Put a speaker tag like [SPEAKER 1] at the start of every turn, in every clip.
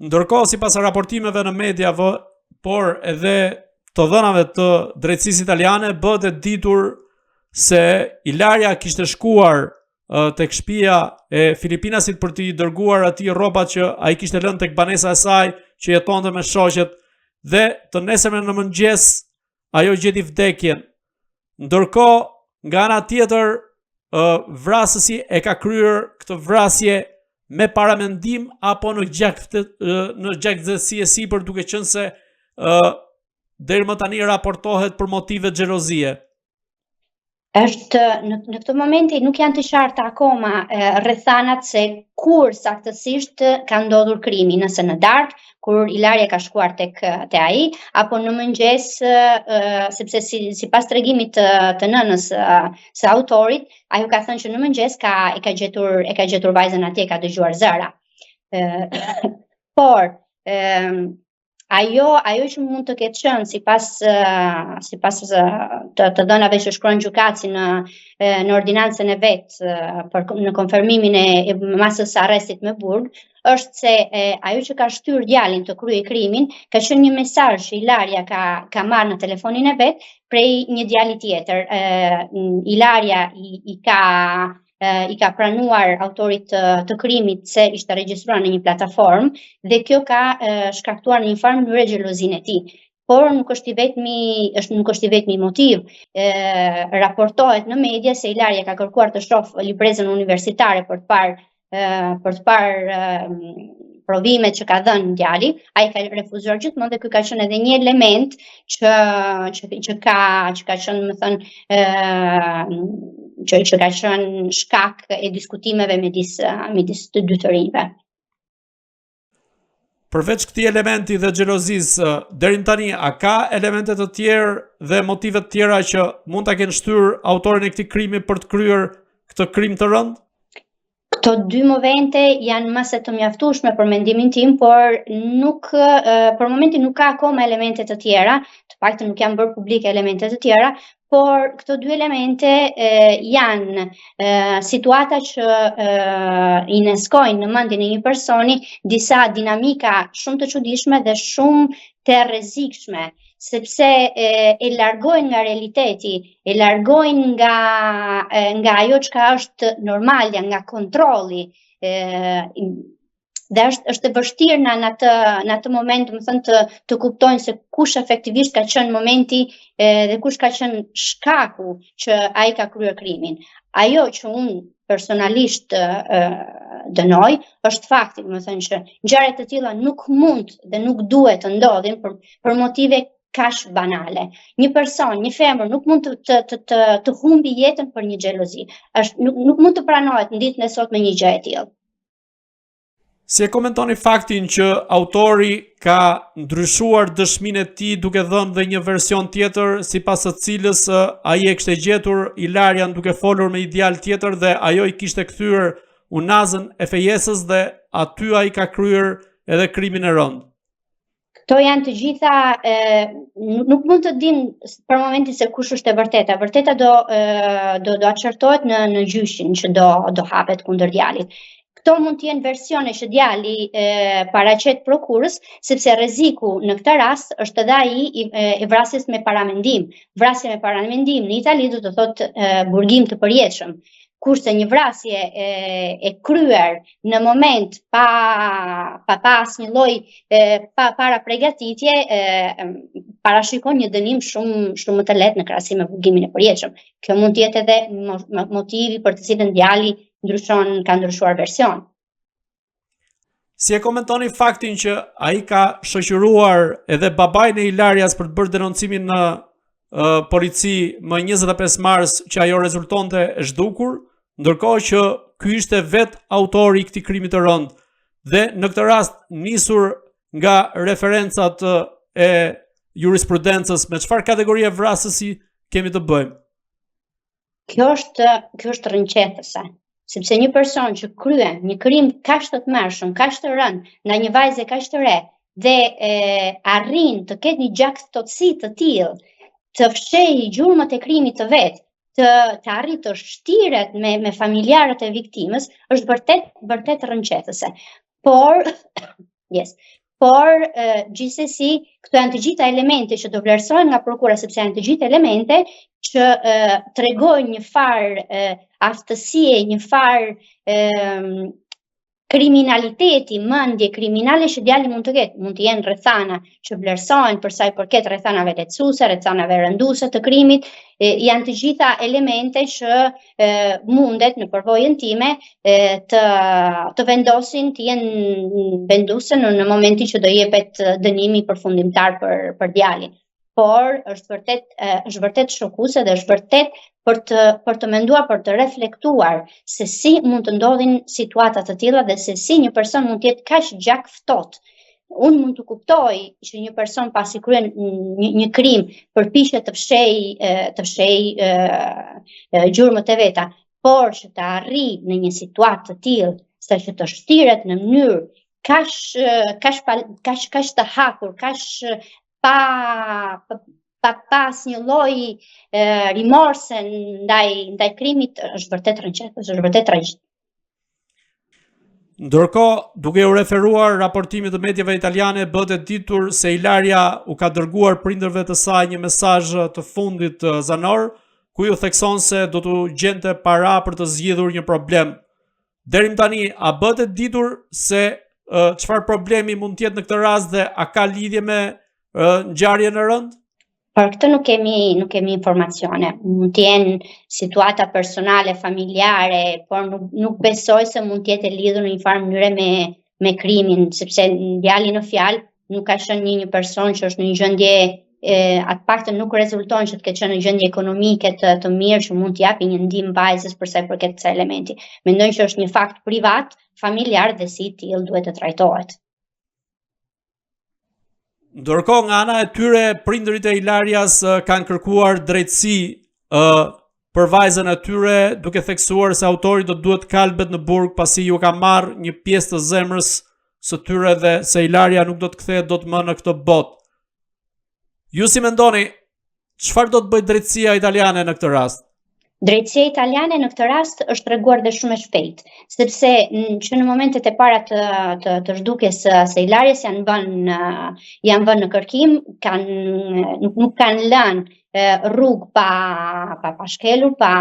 [SPEAKER 1] Ndërkohë, sipas raportimeve në media, por edhe të dhënave të drejtësisë italiane, bëhet e ditur se Ilaria kishte shkuar tek shtëpia e Filipinasit për t'i dërguar atij rrobat që ai kishte lënë tek banesa e saj që jetonte me shoqet, dhe të nesërmen në mëngjes ajo gjeti vdekjen. Ndërkohë, nga ana tjetër, vrasësi e ka kryer këtë vrasje me paramendim apo në gjaktësi e sipër, duke qenë se deri më tani raportohet për motive xhelozie.
[SPEAKER 2] Është në këtë momenti nuk janë të qarta akoma rrethanat se kur saktësisht ka ndodhur krimi, nëse në darkë kur Ilaria ka shkuar tek ai, apo në mëngjes, sepse sipas tregimit të nënës së autorit, ajo ka thënë që në mëngjes e ka gjetur vajzën atje, ka dëgjuar zëra. Por ajo që mund të ketë qenë sipas të dhënave që shkruan gjykatësi në ordinancën e vet në konfirmimin e masës së arrestit me burg, është se ajo që ka shtyr djalin të kryej krimin ka qenë një mesazh që Ilaria ka marrë në telefonin e vet prej një djali tjetër. Ilaria i ka pranuar autorit të krimit se ishte regjistruar në një plataformë dhe kjo ka shkaktuar në një farë mënyrë xhelozinë e tij. Por nuk është i vetmi motiv. Raportohet në media se Ilaria ka kërkuar të shohë librezën universitare për të parë provimet që ka dhënë djali. Ai ka refuzuar gjithmonë dhe ky ka qenë edhe një element që ka qenë, më thënë, që ka qenë shkak e diskutimeve midis të dy të rinjve.
[SPEAKER 1] Përveç këtij elementi dhe xhelozisë, deri tani a ka elemente të tjerë dhe motive të tjera që mund ta kenë shtyr autorin e këtij krimi për të kryer këtë krim të rënd?
[SPEAKER 2] Këto dy momente janë mase të mjaftueshme për mendimin tim, por për momentin nuk ka akoma elemente të tjera, të paktën nuk janë bërë publike elemente të tjera, por këto dy elemente janë situata që i neskojnë në mendjen e një personi disa dinamika shumë të çuditshme dhe shumë të rrezikshme, sepse e largojnë nga realiteti, e largojnë nga ajo çka është normalja, nga kontrolli, dhe është e vështirë në atë moment, më thënë, të kuptojnë se kush efektivisht ka qenë momenti dhe kush ka qenë shkaku që ai ka kryer krimin. Ajo që unë personalisht dënoj është fakti, më thënë, që ngjarje të tilla nuk mund dhe nuk duhet të ndodhin për motive kaq banale. Një person, një femër nuk mund të humbi jetën për një xhelozi. Nuk mund të pranohet në ditën e sotme një gjë e tillë.
[SPEAKER 1] Si e komentoni faktin që autori ka ndryshuar dëshminë e tij duke dhënë dhe një version tjetër, sipas së cilës ai e kishte gjetur Ilarian duke folur me një djalë tjetër dhe ajo i kishte kthyer unazën e fejesës dhe aty ai ka kryer edhe krimin e rënd?
[SPEAKER 2] Këto janë të gjitha, nuk mund të dim për momentin se kush është e vërteta. Vërteta do aqërtohet në gjyshin që do hapet kundër djalit. Këto mund të jenë versione që djali paraqet prokurës, sepse rreziku në këtë rast është edhe ai i vrasjes me paramendim. Vrasje me paramendim në Itali do të thotë burgim të përjetshëm. Kurse një vrasje e kryer në moment pa asnjë lloj para përgatitje parashikon një dënim shumë më të lehtë në krahasim me burgimin e përjetshëm. Kjo mund të jetë edhe motivi për të cilën djali ka ndryshuar version.
[SPEAKER 1] Si e komentoni faktin që ai ka shoqëruar edhe babain e Ilarias për të bërë denoncimin në polici më 25 mars që ajo rezultonte e zhdukur, ndërkohë që ky ishte vet autori i këtij krimi të rënd dhe në këtë rast nisur nga referencat e jurisprudencës, me çfarë kategorie vrasësi kemi të bëjmë?
[SPEAKER 2] Kjo është rrënqethëse, sepse një person që kryen një krim kaq të tmerrshëm, kaq të rënd ndaj një vajze kaq të re dhe arrin të ketë një gjaktësi të tillë, të fshehë gjurmët e krimit të vet, të arrit të shtiret me familjarët e viktimës, është vërtet rrënqethëse. Por Yes. Por gjithsesi këto janë të gjitha elemente që do vlerësohen nga prokura, sepse janë të gjitha elemente që tregojnë një farë aftësie, një farë kriminaliteti, mendje kriminale që djali mund të ketë, mund të jenë rrethana që vlerësohen për sa i përket rrethanave lehtësuese, rrethanave rënduese të krimit, janë të gjitha elemente që mundet në përvojën time të vendosin, të jenë venduse në momentin që do jepet dënimi përfundimtar për djalin. Por është vërtet shokuese dhe është vërtet për të menduar, për të reflektuar se si mund të ndodhin situata të tilla dhe se si një person mund të jetë kaq gjak ftohtë. Unë mund të kuptoj që një person pasi kryen një krim përpiqet të fshej gjurmët e veta, por që të arrijë në një situatë të tillë, sa që të shtiret në mënyrë kaq të hapur, kaq pa pas një lloj rimorse ndaj krimit, është vërtet rënqetës, është vërtet tragjik.
[SPEAKER 1] Ndërkohë, duke u referuar raportimit të mediave italiane, bëhet e ditur se Ilaria u ka dërguar prindërve të saj një mesazh të fundit zanor, ku ju thekson se do t'u gjente para për të zgjidhur një problem. Deri më tani, a bëhet e ditur se çfarë problemi mund të jetë në këtë rast dhe a ka lidhje me ngjarjen e rëndë?
[SPEAKER 2] Për këtë nuk kemi informacione. Mund të jenë situata personale, familjare, por nuk besoj se mund të jetë e lidhur në një farë mënyre me krimin, sepse djali në fjalë nuk ka qenë një person që është në një gjendje, atë paktën nuk rezulton që të ketë qenë në gjendje ekonomike të mirë që mund të japi një ndihmë vajzës për sa i përket kësaj elementi. Mendoj që është një fakt privat, familjar dhe si i tillë duhet të trajtohet.
[SPEAKER 1] Ndërkohë, nga ana e tyre, prindërit e Ilarias kanë kërkuar drejtësi për vajzën e tyre, duke theksuar se autori do duhet kalbet në burg pasi ju ka marrë një pjesë të zemrës së tyre dhe se Ilaria nuk do të kthehet dot më në këtë botë. Ju si mendoni, çfarë do të bëjë drejtësia italiane në këtë rast?
[SPEAKER 2] Drejtësia italiane në këtë rast është treguar dhe shumë e shpejt, sepse që në momentet e para të zhdukjes së Ilarias janë vënë në kërkim, nuk kanë lënë rrugë pa shkelur, pa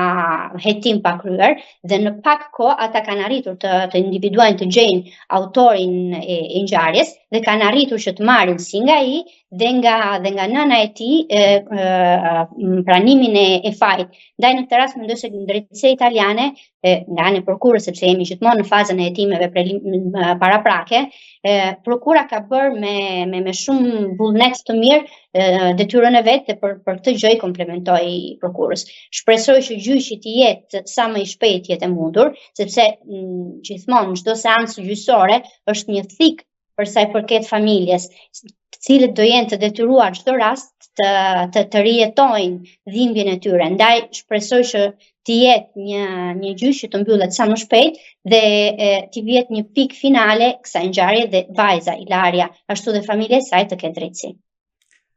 [SPEAKER 2] hetim pa kryer, dhe në pak kohë ata kanë arritur të individuojnë, të gjejnë autorin e ngjarjes dhe kanë arritur që të marrin si nga ai dhe nga nëna e tij pranimin e fajit. Ndaj në këtë rast mendoj se drejtësia italiane, nga ana e prokurës, sepse jemi gjithmonë në fazën e hetimeve paraprake, prokura ka bërë me shumë vullnet të mirë detyrën e vet dhe për këtë gjë i komplementoj prokurës. Shpresoj që gjyqi të jetë sa më i shpejt jetë e mundur, sepse gjithmonë çdo seancë gjyqësore është një thik për sa i përket familjes, të cilët do jenë të detyruar çdo rast të rijetojnë dhimbjen e tyre. Ndaj shpresoj që të jetë një gjyq që të mbyllet sa më shpejt dhe të vjet një pikë finale kësaj ngjarje dhe vajza Ilaria, ashtu dhe familja e saj të ketë drejtësi.